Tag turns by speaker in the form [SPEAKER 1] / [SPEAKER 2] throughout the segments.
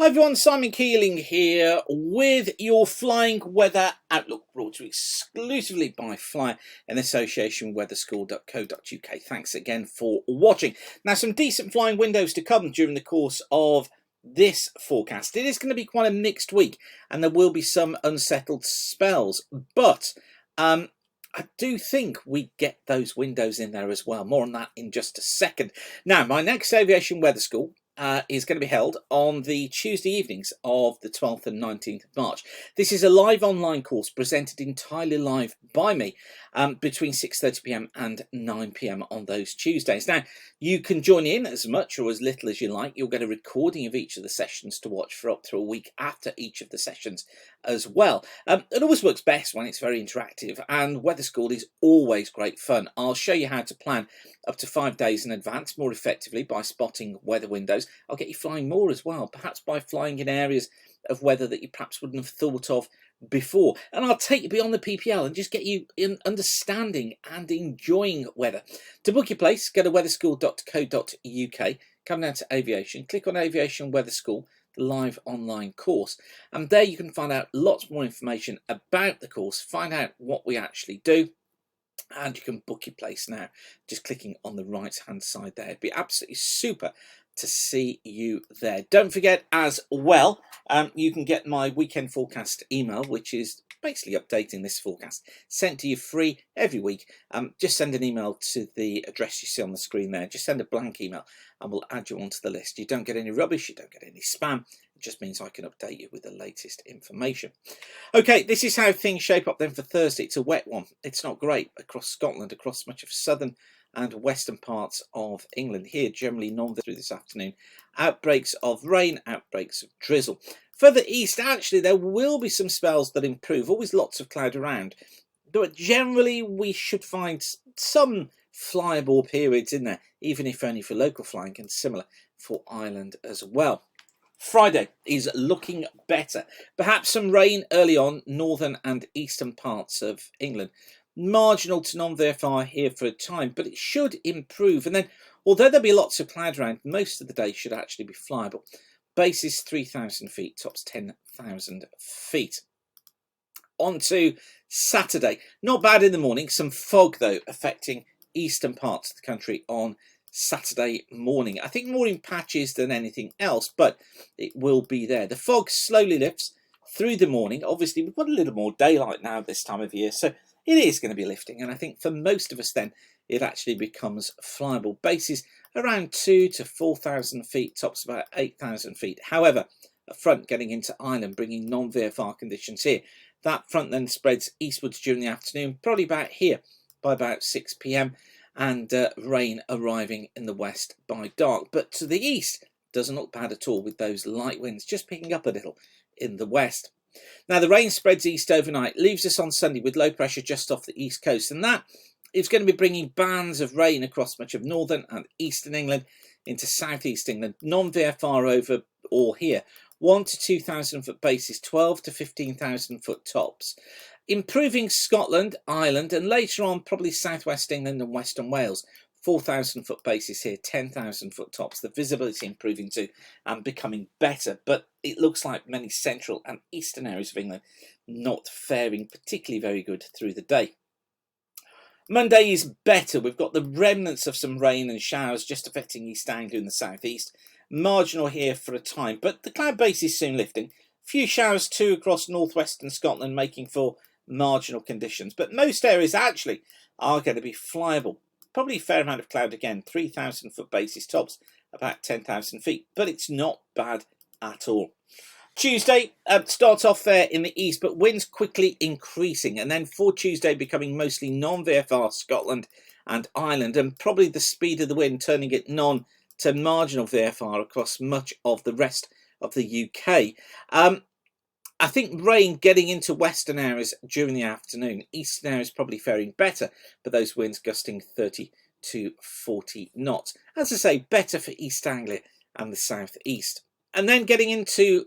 [SPEAKER 1] Hi everyone, Simon Keeling here with your Flying Weather Outlook, brought to you exclusively by Fly in association with weatherschool.co.uk. Thanks again for watching. Now, some decent flying windows to come during the course of this forecast. It is going to be quite a mixed week and there will be some unsettled spells, but I do think we get those windows in there as well. More on that in just a second. Now, my next aviation weather school is going to be held on the Tuesday evenings of the 12th and 19th of March. This is a live online course presented entirely live by me between 6:30 p.m. and 9 p.m. on those Tuesdays. Now, you can join in as much or as little as you like. You'll get a recording of each of the sessions to watch for up to a week after each of the sessions as well. It always works best when it's very interactive, and Weather School is always great fun. I'll show you how to plan up to 5 days in advance more effectively by spotting weather windows. I'll get you flying more as well, perhaps by flying in areas of weather that you perhaps wouldn't have thought of before. And I'll take you beyond the PPL and just get you in understanding and enjoying weather. To book your place, go to weatherschool.co.uk, come down to aviation, click on Aviation Weather School, the live online course, and there you can find out lots more information about the course, find out what we actually do, and you can book your place now just clicking on the right hand side there. It'd be absolutely super to see you there. Don't forget as well, you can get my weekend forecast email, which is basically updating this forecast, sent to you free every week. Just send an email to the address you see on the screen there. Just send a blank email and we'll add you onto the list. You don't get any rubbish, you don't get any spam. It just means I can update you with the latest information. Okay, this is how things shape up then for Thursday. It's a wet one. It's not great across Scotland, across much of southern and western parts of England. Here, generally through this afternoon. Outbreaks of rain, outbreaks of drizzle. Further east, actually, there will be some spells that improve. Always lots of cloud around. But generally, we should find some flyable periods in there, even if only for local flying, and similar for Ireland as well. Friday is looking better. Perhaps some rain early on, northern and eastern parts of England. Marginal to non-VFR here for a time, but it should improve. And then, although there'll be lots of cloud around, most of the day should actually be flyable. Base is 3,000 feet, tops 10,000 feet. On to Saturday. Not bad in the morning. Some fog, though, affecting eastern parts of the country on Saturday morning. I think more in patches than anything else, but it will be there. The fog slowly lifts through the morning. Obviously, we've got a little more daylight now this time of year, so it is going to be lifting. And I think for most of us then, it actually becomes flyable. Bases around 2,000 to 4,000 feet, tops about 8,000 feet. However, a front getting into Ireland, bringing non-VFR conditions here. That front then spreads eastwards during the afternoon, probably about here by about 6 p.m. and rain arriving in the west by dark. But to the east, doesn't look bad at all with those light winds just picking up a little in the west. Now, the rain spreads east overnight, leaves us on Sunday with low pressure just off the east coast, and that is going to be bringing bands of rain across much of northern and eastern England into southeast England. Non-VFR over all here. 1,000 to 2,000 foot bases, 12 to 15,000 foot tops. Improving Scotland, Ireland, and later on probably southwest England and western Wales. 4,000 foot bases here, 10,000 foot tops. The visibility improving too and becoming better, but it looks like many central and eastern areas of England not faring particularly very good through the day. Monday is better. We've got the remnants of some rain and showers just affecting East Anglia and the southeast. Marginal here for a time, but the cloud base is soon lifting. Few showers too across northwestern Scotland, making for marginal conditions, but most areas actually are going to be flyable. Probably a fair amount of cloud again, 3,000 foot bases, tops about 10,000 feet, but it's not bad at all. Tuesday starts off there in the east, but winds quickly increasing, and then for Tuesday becoming mostly non-VFR Scotland and Ireland, and probably the speed of the wind turning it non to marginal VFR across much of the rest of the UK. I think rain getting into western areas during the afternoon. Eastern areas probably faring better, but those winds gusting 30 to 40 knots. As I say, better for East Anglia and the southeast. And then getting into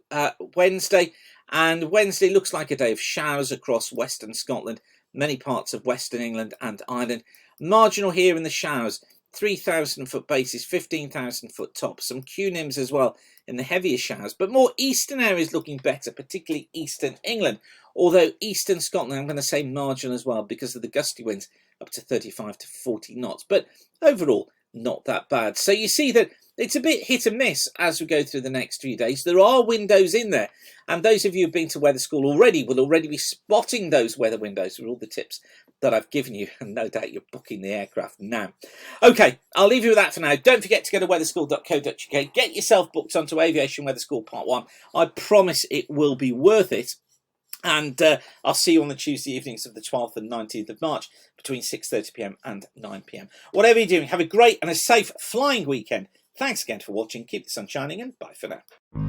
[SPEAKER 1] Wednesday, and Wednesday looks like a day of showers across western Scotland, many parts of western England and Ireland. Marginal here in the showers. 3,000 foot bases, 15,000 foot tops, some cunims as well in the heavier showers, but more eastern areas looking better, particularly eastern England. Although eastern Scotland, I'm going to say marginal as well because of the gusty winds up to 35 to 40 knots. But overall, not that bad. So you see that it's a bit hit and miss as we go through the next few days. There are windows in there. And those of you who've been to weather school already will already be spotting those weather windows with all the tips that I've given you. And no doubt you're booking the aircraft now. Okay, I'll leave you with that for now. Don't forget to go to weatherschool.co.uk. Get yourself booked onto Aviation Weather School Part 1. I promise it will be worth it. And I'll see you on the Tuesday evenings of the 12th and 19th of March between 6:30 p.m. and 9 p.m. Whatever you're doing, have a great and a safe flying weekend. Thanks again for watching. Keep the sun shining and bye for now.